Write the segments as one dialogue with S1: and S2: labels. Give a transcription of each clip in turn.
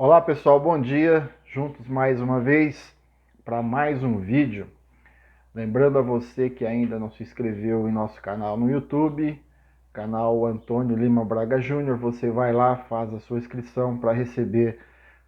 S1: Olá pessoal, bom dia. Juntos mais uma vez para mais um vídeo. Lembrando a você que ainda não se inscreveu em nosso canal no YouTube, canal Antônio Lima Braga Júnior, você vai lá, faz a sua inscrição para receber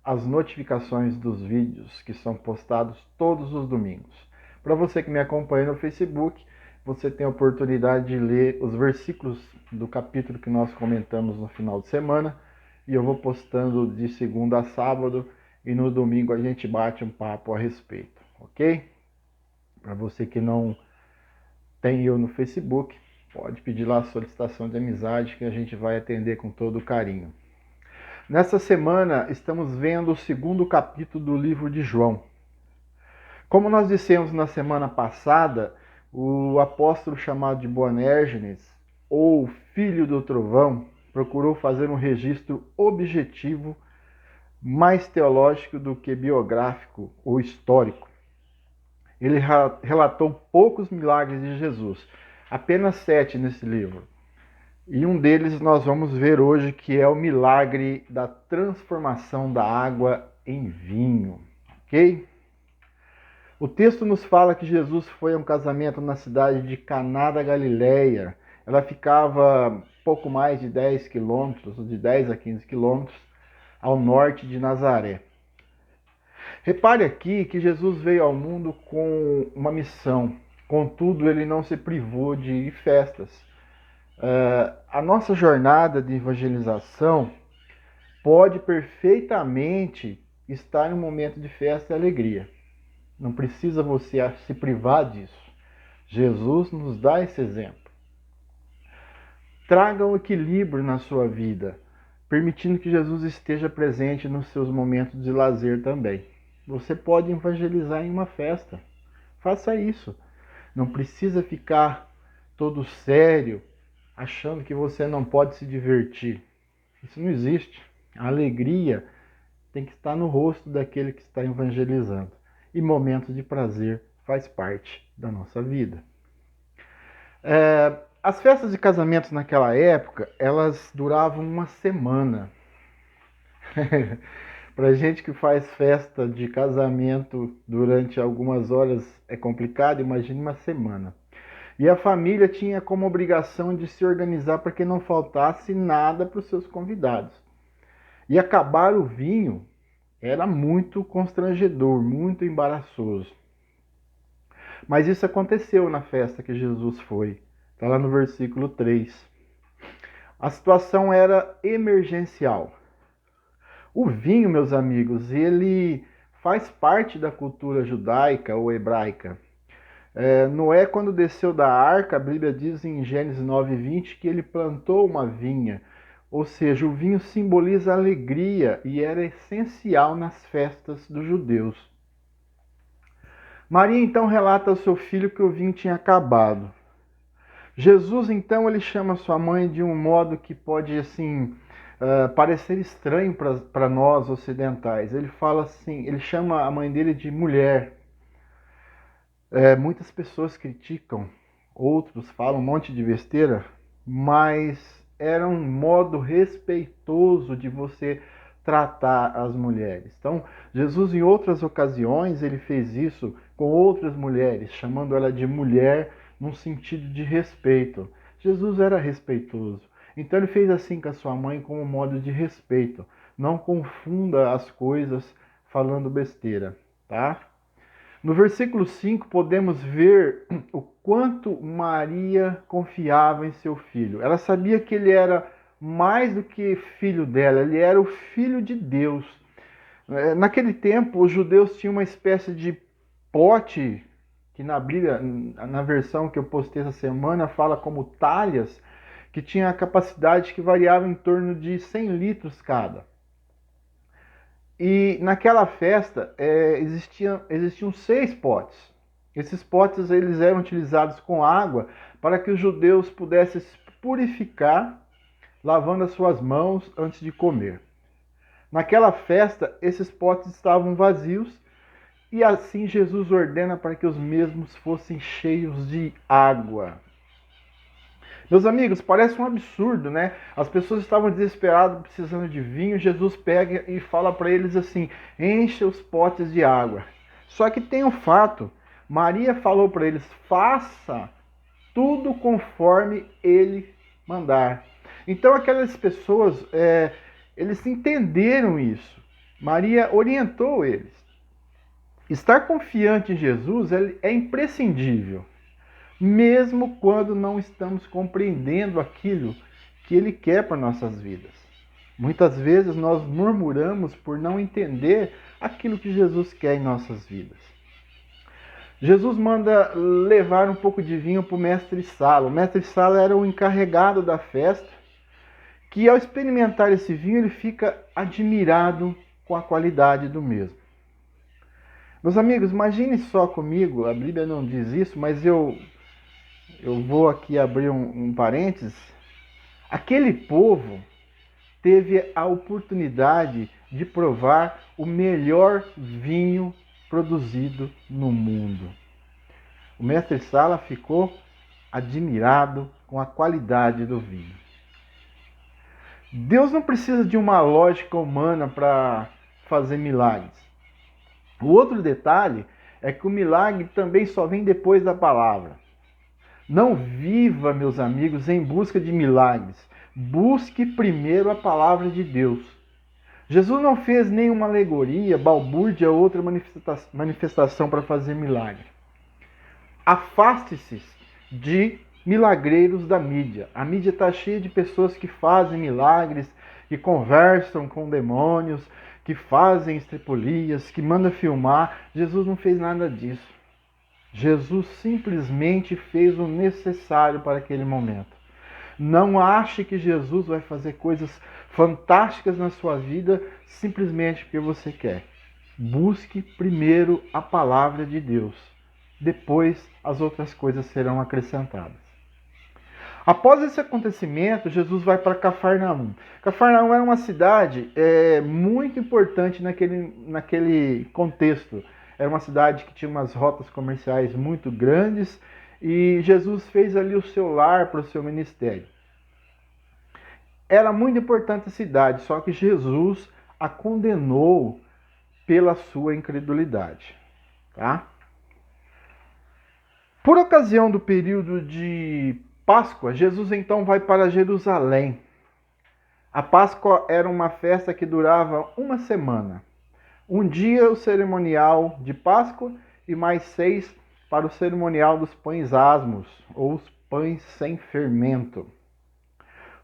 S1: as notificações dos vídeos que são postados todos os domingos. Para você que me acompanha no Facebook, você tem a oportunidade de ler os versículos do capítulo que nós comentamos no final de semana, e eu vou postando de segunda a sábado, e no domingo a gente bate um papo a respeito, ok? Para você que não tem eu no Facebook, pode pedir lá a solicitação de amizade que a gente vai atender com todo carinho. Nessa semana estamos vendo o segundo capítulo do livro de João. Como nós dissemos na semana passada, o apóstolo chamado de Boanerges, ou Filho do Trovão, procurou fazer um registro objetivo, mais teológico do que biográfico ou histórico. Ele relatou poucos milagres de Jesus, apenas 7 nesse livro. E um deles nós vamos ver hoje, que é o milagre da transformação da água em vinho, ok? O texto nos fala que Jesus foi a um casamento na cidade de Caná da Galileia. Ela ficava pouco mais de 10 quilômetros, de 10 a 15 quilômetros, ao norte de Nazaré. Repare aqui que Jesus veio ao mundo com uma missão, contudo ele não se privou de festas. A nossa jornada de evangelização pode perfeitamente estar em um momento de festa e alegria. Não precisa você se privar disso. Jesus nos dá esse exemplo. Traga um equilíbrio na sua vida, permitindo que Jesus esteja presente nos seus momentos de lazer também. Você pode evangelizar em uma festa. Faça isso. Não precisa ficar todo sério, achando que você não pode se divertir. Isso não existe. A alegria tem que estar no rosto daquele que está evangelizando. E momentos de prazer faz parte da nossa vida. As festas de casamento naquela época, elas duravam uma semana. Para gente que faz festa de casamento durante algumas horas é complicado, imagine uma semana. E a família tinha como obrigação de se organizar para que não faltasse nada para os seus convidados. E acabar o vinho era muito constrangedor, muito embaraçoso. Mas isso aconteceu na festa que Jesus foi. Está lá no versículo 3. A situação era emergencial. O vinho, meus amigos, ele faz parte da cultura judaica ou hebraica. Noé, quando desceu da arca, a Bíblia diz em Gênesis 9:20 que ele plantou uma vinha. Ou seja, o vinho simboliza alegria e era essencial nas festas dos judeus. Maria então relata ao seu filho que o vinho tinha acabado. Jesus então ele chama sua mãe de um modo que pode assim parecer estranho para nós ocidentais. Ele fala assim, ele chama a mãe dele de mulher. Muitas pessoas criticam, outros falam um monte de besteira, mas era um modo respeitoso de você tratar as mulheres. Então, Jesus em outras ocasiões ele fez isso com outras mulheres, chamando ela de mulher num sentido de respeito. Jesus era respeitoso. Então ele fez assim com a sua mãe como um modo de respeito. Não confunda as coisas falando besteira, tá? No versículo 5 podemos ver o quanto Maria confiava em seu filho. Ela sabia que ele era mais do que filho dela, ele era o filho de Deus. Naquele tempo, os judeus tinham uma espécie de pote, que na Bíblia, na versão que eu postei essa semana, fala como talhas, que tinha a capacidade que variava em torno de 100 litros cada. E naquela festa existiam 6 potes. Esses potes eles eram utilizados com água para que os judeus pudessem se purificar, lavando as suas mãos antes de comer. Naquela festa, esses potes estavam vazios e assim Jesus ordena para que os mesmos fossem cheios de água. Meus amigos, parece um absurdo, né? As pessoas estavam desesperadas, precisando de vinho. Jesus pega e fala para eles assim: encha os potes de água. Só que tem um fato: Maria falou para eles: faça tudo conforme ele mandar. Então aquelas pessoas, eles entenderam isso. Maria orientou eles. Estar confiante em Jesus é imprescindível, mesmo quando não estamos compreendendo aquilo que Ele quer para nossas vidas. Muitas vezes nós murmuramos por não entender aquilo que Jesus quer em nossas vidas. Jesus manda levar um pouco de vinho para o mestre Sala. O mestre Sala era o encarregado da festa, que ao experimentar esse vinho ele fica admirado com a qualidade do mesmo. Meus amigos, imagine só comigo, a Bíblia não diz isso, mas eu vou aqui abrir um parênteses. Aquele povo teve a oportunidade de provar o melhor vinho produzido no mundo. O mestre Sala ficou admirado com a qualidade do vinho. Deus não precisa de uma lógica humana para fazer milagres. O outro detalhe é que o milagre também só vem depois da palavra. Não viva, meus amigos, em busca de milagres. Busque primeiro a palavra de Deus. Jesus não fez nenhuma alegoria, balbúrdia ou outra manifestação para fazer milagre. Afaste-se de milagreiros da mídia. A mídia está cheia de pessoas que fazem milagres, que conversam com demônios, que fazem estripulias, que mandam filmar. Jesus não fez nada disso. Jesus simplesmente fez o necessário para aquele momento. Não ache que Jesus vai fazer coisas fantásticas na sua vida simplesmente porque você quer. Busque primeiro a palavra de Deus. Depois as outras coisas serão acrescentadas. Após esse acontecimento, Jesus vai para Cafarnaum. Cafarnaum era uma cidade muito importante naquele contexto. Era uma cidade que tinha umas rotas comerciais muito grandes e Jesus fez ali o seu lar para o seu ministério. Era muito importante a cidade, só que Jesus a condenou pela sua incredulidade. Tá? Por ocasião do período de Páscoa, Jesus então vai para Jerusalém. A Páscoa era uma festa que durava uma semana. Um dia o cerimonial de Páscoa e mais 6 para o cerimonial dos pães asmos, ou os pães sem fermento.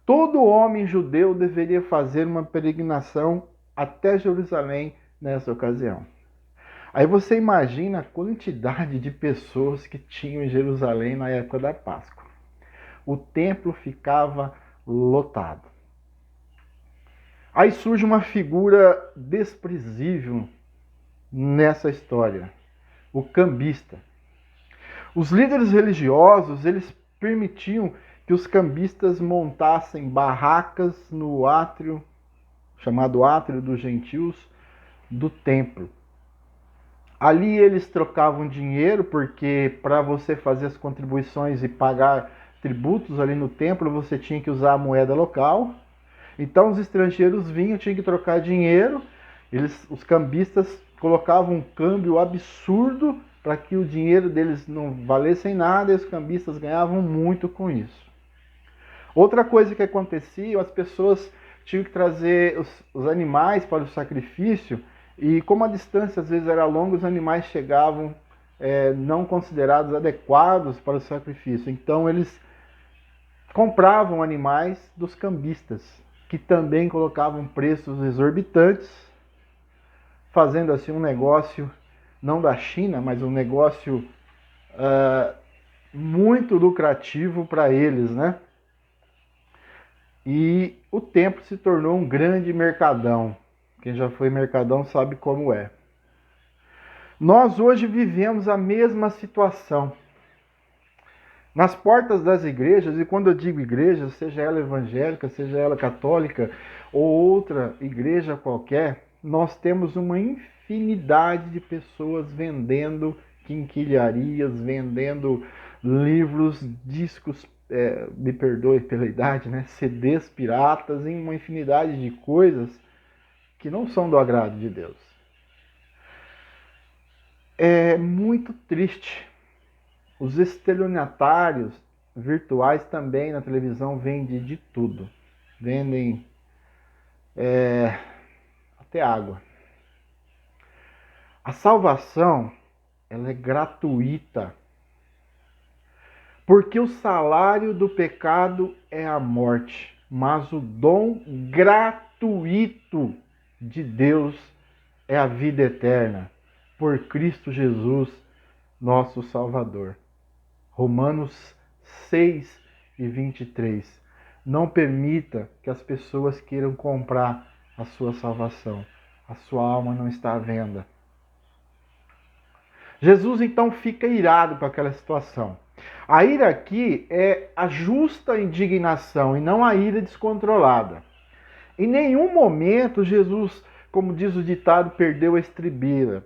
S1: Todo homem judeu deveria fazer uma peregrinação até Jerusalém nessa ocasião. Aí você imagina a quantidade de pessoas que tinham em Jerusalém na época da Páscoa. O templo ficava lotado. Aí surge uma figura desprezível nessa história, o cambista. Os líderes religiosos, eles permitiam que os cambistas montassem barracas no átrio, chamado átrio dos gentios, do templo. Ali eles trocavam dinheiro, porque para você fazer as contribuições e pagar tributos ali no templo, você tinha que usar a moeda local. Então os estrangeiros vinham, tinham que trocar dinheiro, os cambistas colocavam um câmbio absurdo para que o dinheiro deles não valesse nada e os cambistas ganhavam muito com isso. Outra coisa que acontecia, as pessoas tinham que trazer os animais para o sacrifício e como a distância às vezes era longa, os animais chegavam não considerados adequados para o sacrifício. Então eles compravam animais dos cambistas, que também colocavam preços exorbitantes, fazendo assim um negócio, não da China, mas um negócio muito lucrativo para eles, né? E o templo se tornou um grande mercadão. Quem já foi mercadão sabe como é. Nós hoje vivemos a mesma situação. Nas portas das igrejas, e quando eu digo igreja, seja ela evangélica, seja ela católica ou outra igreja qualquer, nós temos uma infinidade de pessoas vendendo quinquilharias, vendendo livros, discos me perdoe pela idade, né? CDs piratas em uma infinidade de coisas que não são do agrado de Deus. É muito triste. Os estelionatários virtuais também na televisão vendem de tudo. Vendem até água. A salvação, ela é gratuita. Porque o salário do pecado é a morte, mas o dom gratuito de Deus é a vida eterna, por Cristo Jesus, nosso Salvador. Romanos 6:23. Não permita que as pessoas queiram comprar a sua salvação. A sua alma não está à venda. Jesus então fica irado com aquela situação. A ira aqui é a justa indignação e não a ira descontrolada. Em nenhum momento Jesus, como diz o ditado, perdeu a estribeira.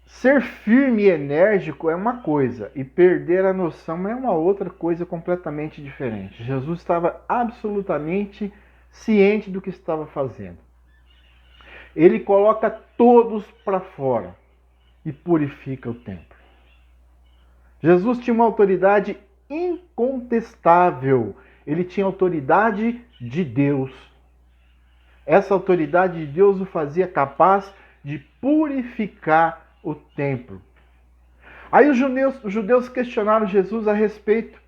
S1: Ser firme e enérgico é uma coisa e perder a noção é uma outra coisa completamente diferente. Jesus estava absolutamente ciente do que estava fazendo. Ele coloca todos para fora e purifica o templo. Jesus tinha uma autoridade incontestável. Ele tinha autoridade de Deus. Essa autoridade de Deus o fazia capaz de purificar o templo. Aí os judeus questionaram Jesus a respeito.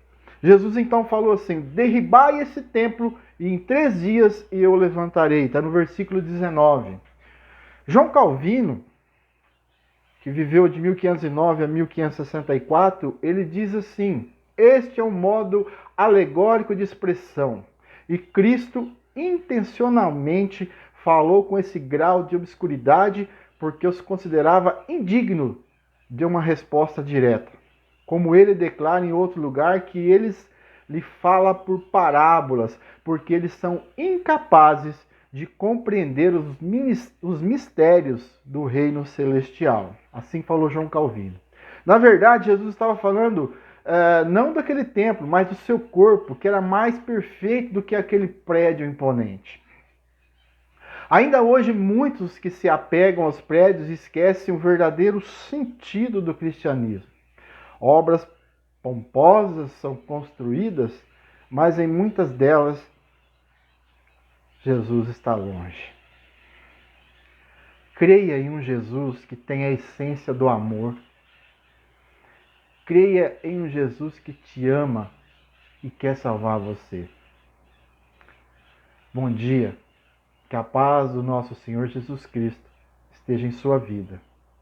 S1: Jesus então falou assim: derribai esse templo e em 3 dias eu o levantarei. Está no versículo 19. João Calvino, que viveu de 1509 a 1564, ele diz assim: este é um modo alegórico de expressão. E Cristo intencionalmente falou com esse grau de obscuridade porque os considerava indigno de uma resposta direta. Como ele declara em outro lugar que eles lhe falam por parábolas, porque eles são incapazes de compreender os mistérios do reino celestial. Assim falou João Calvino. Na verdade, Jesus estava falando não daquele templo, mas do seu corpo, que era mais perfeito do que aquele prédio imponente. Ainda hoje, muitos que se apegam aos prédios esquecem o verdadeiro sentido do cristianismo. Obras pomposas são construídas, mas em muitas delas Jesus está longe. Creia em um Jesus que tem a essência do amor. Creia em um Jesus que te ama e quer salvar você. Bom dia. Que a paz do nosso Senhor Jesus Cristo esteja em sua vida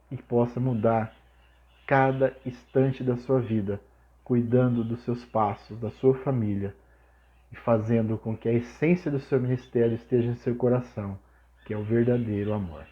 S1: e possa mudar cada instante da sua vida, cuidando dos seus passos, da sua família e fazendo com que a essência do seu ministério esteja em seu coração, que é o verdadeiro amor.